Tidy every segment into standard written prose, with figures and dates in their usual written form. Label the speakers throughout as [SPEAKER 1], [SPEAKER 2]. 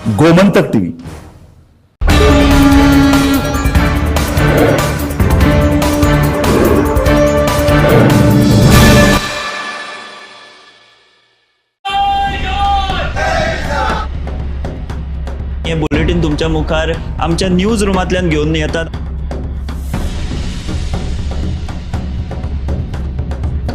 [SPEAKER 1] Gomantak TV.
[SPEAKER 2] हे bulletin तुमच्या मुखार आमच्या न्यूज रूमांतल्यान घेऊन येतात.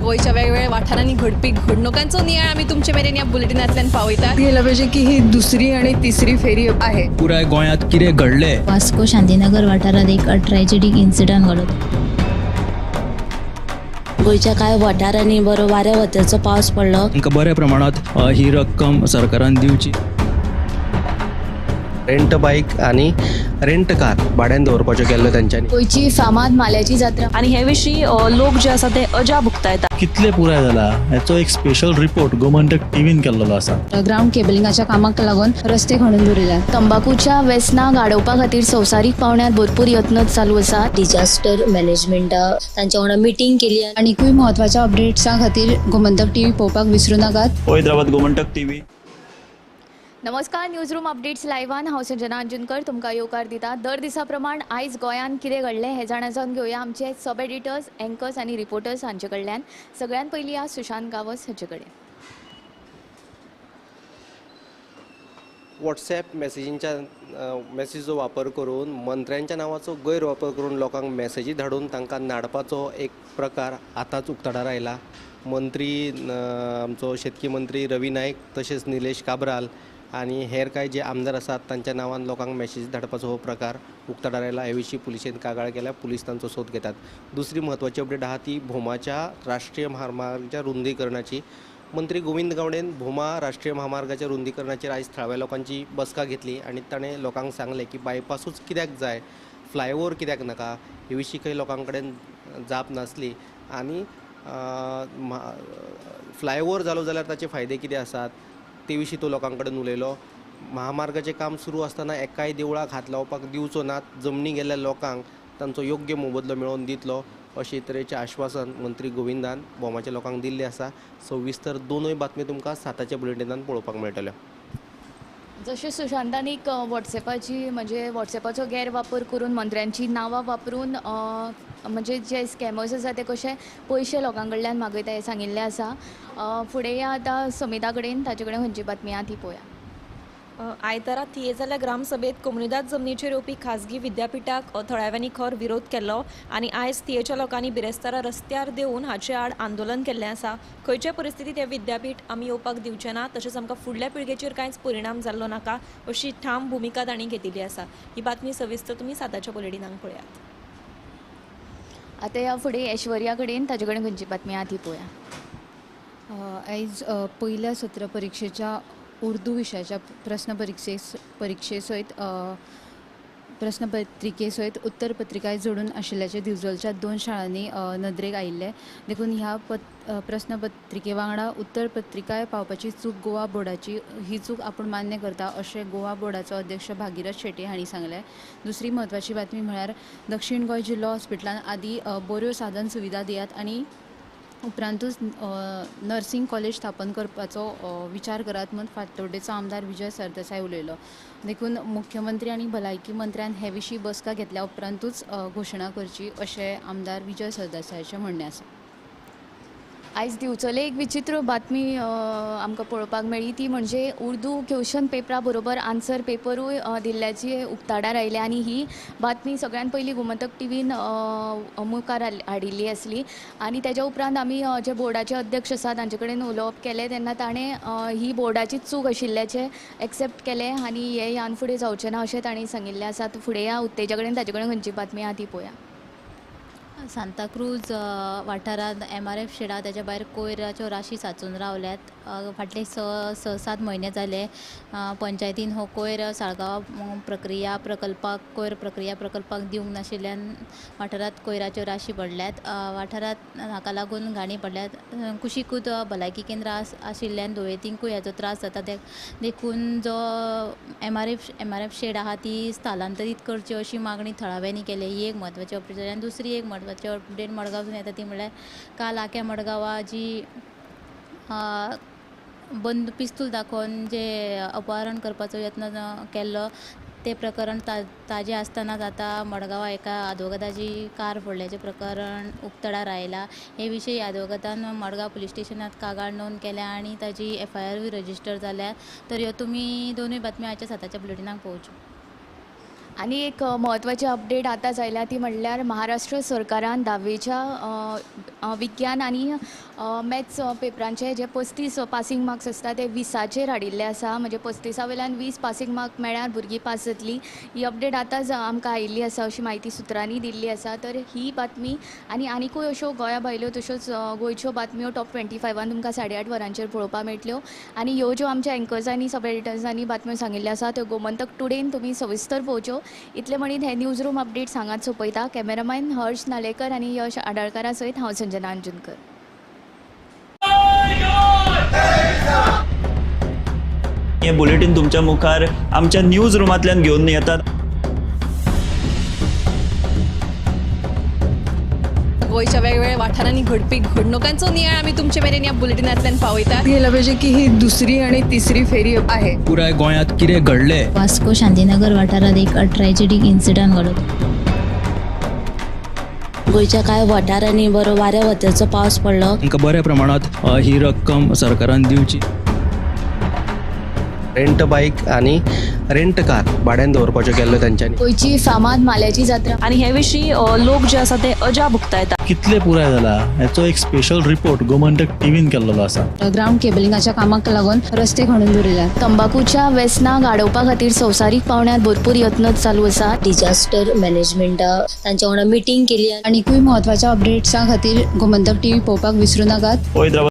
[SPEAKER 3] गोयच्या वेगवेगळ्या वाठारांनी घडपी घडणुकांचो नियाळ आम्ही तुमचे मेरेन या बुलेटिनांतल्यान पावयतात. गेलं पाहिजे की ही दुसरी आणि तिसरी फेरी आहे.
[SPEAKER 4] पुराय गोंयांत कितें घडलें.
[SPEAKER 5] वास्को शांतीनगर वाठारात एक ट्रॅजेडीक इन्सिडंट घडलो.
[SPEAKER 6] गोयच्या कांय वाठारांनी बरो वाऱ्या वताचो पावस पडलो.
[SPEAKER 4] तांकां बऱ्या प्रमाणात ही रक्कम सरकारान दिवची.
[SPEAKER 7] रेंट बाईक आणि रेंट कार भाड्यान दवरपाच्यो केल्ल्यो तेंच्यांनी.
[SPEAKER 3] गोयची फामाद माल्याची जात्रा
[SPEAKER 6] आणि हे विशीं लोक जे आसा ते अजाप उक्तायतात.
[SPEAKER 8] कितले पुराय जाला हाचो एक स्पेशल रिपोर्ट गोमंतक टीव्हीन केल्लो आसा.
[SPEAKER 3] ग्राउंड केबलिंगाच्या कामाक लागून रस्ते खणून दवरिल्यात. तंबाखूच्या व्यसनां गाडोवपा खातीर संवसारीक पावंड्यार भरपूर यत्न चालू आसा.
[SPEAKER 5] डिझास्टर मॅनेजमेंट तांच्या वांगडा मिटींग केली.
[SPEAKER 3] आनीकूय महत्वाच्या अपडेट्सां खातीर गोमंतक टीव्ही पळोवपाक विसरू नाकात.
[SPEAKER 2] पळयत रावात गोमंतक टीव्ही.
[SPEAKER 9] नमस्कार, न्यूज रूम अपडेट्स लायव्हान हांव संजना अंजुनकर तुमकां येवकार दिता. दर दिसा प्रमाण आयज गोंयांत कितें घडलें हें जाणून घेवया आमचे सब एडिटर्स, एंकर्स आनी रिपोर्टर्स हांचे कडल्यान. सगळ्यात पयलीं आज सुशांत गावस हाचे कडेन.
[SPEAKER 7] व्हॉट्सॲप मेसेजीचो वापर करून मंत्र्यांच्या नांवाचो गैरवापर करून लोकांक मेसेजी धाडून तांकां नाडपाचो एक प्रकार आतांच उक्ताडार आयला. मंत्री आमचो शेतकी मंत्री रवी नायक तशेंच निलेश काब्राल आनी हेर कांय जे आमदार आसात तांच्या नांवान लोकांक मेसेज धाडपाचो हो प्रकार उक्ताडार आयला. हे विशीं पुलिशेन कागाळ केल्या. पुलीस तांचो सोद घेतात. दुसरी म्हत्वाची अपडेट आहा ती भोमाच्या राष्ट्रीय महामार्गाच्या रुंदीकरणाची. मंत्री गोविंद गावडेन भोमा राष्ट्रीय महामार्गाच्या रुंदीकरणाचेर आयज थळाव्या लोकांची बसका घेतली आनी ताणें लोकांक सांगलें की बायपासूच कित्याक जाय, फ्लायओवर कित्याक नाका, हे विशीं खंय लोकां कडेन जाप नासली. आनी फ्लायओवर जालो जाल्यार ताचे फायदे कितें आसात ते विशीं तो लोकां कडेन उलयलो. महामार्गाचें काम सुरू आसतना एकाय देवळाक हात लावपाक दिवचो नात, जमनी गेल्ल्या लोकांक तांचो योग्य मोबदलो मेळोवन दितलो अशे तरेचें आश्वासन मंत्री गोविंदान भोमाच्या लोकांक दिल्लें आसा. सविस्तर दोनूय बातम्यो तुमकां 7च्या बुलेटिनान पळोवपाक मेळटल्यो.
[SPEAKER 9] जशें सुशांतान व्हॉट्सॅपाची म्हणजे व्हॉट्सॅपाचो गैरवापर करून मंत्र्यांची नांवां वापरून म्हणजे जे स्कॅमर्स आसा ते कशे पयशे लोकां कडल्यान मागयता हें सांगिल्लें आसा. फुडें या आतां समिता कडेन, ताचे कडेन खंयची बातमी आहा ती पळोवया.
[SPEAKER 10] आयतारा थिये ग्रामसभेत कम्युनिदाद जमनीचेर येवपी खाजगी विद्यापिठाक थळाव्यांनी खर विरोध केल्लो आनी आयज थियेच्या लोकांनी बिरेस्तारा रस्त्यार देऊन हाचे आड आंदोलन केल्लें आसा. खंयच्या परिस्थितीत हे विद्यापीठ आमी येवपाक दिवचें ना, तशेंच आमकां फुडल्या पिळगेचेर कांयच परिणाम जाल्लो नाका अशी ठाम भुमिका तांणी घेतिल्ली आसा. ही बातमी सविस्तर तुमी 7च्या बुलेटिनांत पळयात.
[SPEAKER 9] आतां ह्या फुडें ऐश्वर्या कडेन, ताचे कडेन खंयची बातमी आहा ती पळोवया.
[SPEAKER 3] आयज पयल्या सत्र परीक्षेच्या उर्दू विशयाच्या प्रश्नपत्रिके सयत उत्तर पत्रिकाय जोडून आशिल्ल्याचे दिवचलच्या 2 शाळांनी नदरेक आयिल्ले. देखून ह्या प्रश्नपत्रिके वांगडा उत्तर पत्रिकाय पावपाची चूक गोवा बोर्डाची, ही चूक आपूण मान्य करता अशें गोवा बोर्डाचो अध्यक्ष भागिरथ शेट्टी हांणी सांगलें. दुसरी म्हत्वाची बातमी म्हळ्यार दक्षिण गोंय जिल्लो हॉस्पिटलान आदी बऱ्यो साधन सुविधा दियात आनी उपरांतूच नर्सिंग कॉलेज स्थापन करपाचो विचार करात म्हूण फातोर्डेचो आमदार विजय सरदेसाय उलयलो. देखून मुख्यमंत्री आनी भलायकी मंत्र्यान हे विशीं बसका घेतल्या उपरांतूच घोशणा करची अशें आमदार विजय सरदेसायाचें म्हणणें आसा.
[SPEAKER 9] आयज दिवचले एक विचित्र बातमी आमकां पळोवपाक मेळ्ळी, ती म्हणजे उर्दू क्वेश्चन पेपरा बरोबर आन्सर पेपरूय दिल्ल्याची उक्ताडार आयले आनी ही बातमी सगळ्यात पयलीं गोमंतक टीव्हीन मुखार हाडिल्ली आसली. आनी तेज्या उपरांत आमी जे बोर्डाचे अध्यक्ष आसा तांचे कडेन उलोवप केलें तेन्ना ताणें ही बोर्डाचीच चूक आशिल्ल्याचें एक्सेप्ट केलें आनी हें ह्यान फुडें जावचें ना अशें तांणी सांगिल्लें आसा. फुडें या उत्तेजा कडेन ताचे कडेन खंयची बातमी आहा ती पळोवया.
[SPEAKER 5] सांताक्रूज वाठारांत MRF शेडा तेच्या भायर कोयराच्यो राशी सांचून रावल्यात. फाटले 6-7 म्हयने जाले पंचायतीन हो कोयर साळगांव कोयर प्रक्रिया प्रकल्पाक दिवंक नाशिल्ल्यान वाठारांत कोयराच्यो राशी पडल्यात. वाठारांत हाका लागून घाणी पडल्यात. कुशीकूच भलायकी केंद्र आशिल्ल्यान दुयेंतींकूय हेचो त्रास जाता. देखून जो MRF शेड आहा ती स्थलांतरीत करची अशी मागणी थळाव्यांनी केली. ही एक म्हत्वाची अपडेट जाली. आनी दुसरी एक म्हत्वाची अपडेट मडगांवसून येता ती म्हळ्यार काल आख्या मडगांवा जी बंद पिस्तूल दाखोवन जे अपहरण करपाचो यत्न केल्लो ते प्रकरण ताजे आसतनाच आतां मडगांवां एका आदवोगादाची कार फोडल्याचें प्रकरण उक्तडार आयला. हे विशयी आदवोगादान मडगांव पुलीस स्टेशनात कागाळ नोंद केल्या आनी ताजी FIR रजिस्टर जाल्या. तर ह्यो तुमी दोनूय बातम्यो आयच्या साताच्या बुलेटिनाक पळोवच्यो.
[SPEAKER 9] आणि एक महत्त्वाची अपडेट आतांच आयल्या ती म्हणल्यार महाराष्ट्र सरकारान 10वेच्या विज्ञान आनी मॅथ्स पेपरांचे जे 35 पासिंग मार्क्स आसता ते 20चेर हाडिल्ले आसा. म्हणजे 35 वयल्यान 20 पासिंग मार्क मेळ्यार भुरगीं पास जातलीं. ही अपडेट आतांच आमकां आयिल्ली आसा अशी म्हायती सुत्रांनी दिल्ली आसा. तर ही बातमी आनीकूय अश्यो गोंया भायल्यो तश्योच गोंयच्यो बातम्यो टॉप 25 तुमकां 8:30 वरांचेर पळोवपाक मेळटल्यो. आनी ह्यो ज्यो आमच्या एंकर्सांनी सब एडिटर्सांनी बातम्यो सांगिल्ल्यो आसा त्यो गोमंतक टुडेन तुमी सविस्तर पळोवच्यो. इतले म्हणीत हे न्यूज रूम अपडेट सांगात सोंपयता. कॅमेरामॅन हर्ष नालेकर आनी यश आडाळकारा सयत हांव संजना अंजुनकर.
[SPEAKER 2] हे बुलेटिन तुमच्या मुखार आमच्या न्यूज रूमांतल्यान घेवन येतात.
[SPEAKER 10] गोंयच्या वेगवेगळ्या वाठारांनी घडपी घडणुकांचो नियाळ आमी तुमचे मेरेन ह्या बुलेटिनांतल्यान पावयतात.
[SPEAKER 1] गेला पाहिजे की ही दुसरी आणि तिसरी फेरी आहे.
[SPEAKER 4] पुराय गोंयांत कितें घडलें
[SPEAKER 5] वास्को शांतीनगर वाठारात एक ट्रॅजेडीक इन्सिडंट घडलो.
[SPEAKER 6] गोंयच्या कांय वाठारांनी बरो वाऱ्या वत्याचो पावस पडलो.
[SPEAKER 4] तांकां बऱ्या प्रमाणात ही रक्कम सरकारान दिवची.
[SPEAKER 7] रेंट बाईक आणि रेंट कार भाड्यान दवरपाच्यो केल्ल्यो तांच्यांनी.
[SPEAKER 9] गोंयची फामाद माल्याची जात्रा
[SPEAKER 10] आनी हे विशीं लोक जे आसा ते अजा भुगतायतात.
[SPEAKER 8] कितले पुराय जाला हेचो एक स्पेशल रिपोर्ट गोमंतक टीव्हीन केल्लो आसा.
[SPEAKER 3] ग्राउंड केबलिंगाच्या कामाक लागून रस्ते खणून दवरिल्यात.
[SPEAKER 9] तंबाखूच्या व्यसनाक आडोवपा खातीर संवसारीक पावंड्यार भरपूर यत्न चालू आसा.
[SPEAKER 6] डिजास्टर मॅनेजमेंटा तांच्या वांगडा मिटींग केली.
[SPEAKER 3] आनीकूय महत्वाच्या अपडेट्सां खातीर गोमंतक TV पळोवपाक विसरूं नाकात.
[SPEAKER 2] हैदराबाद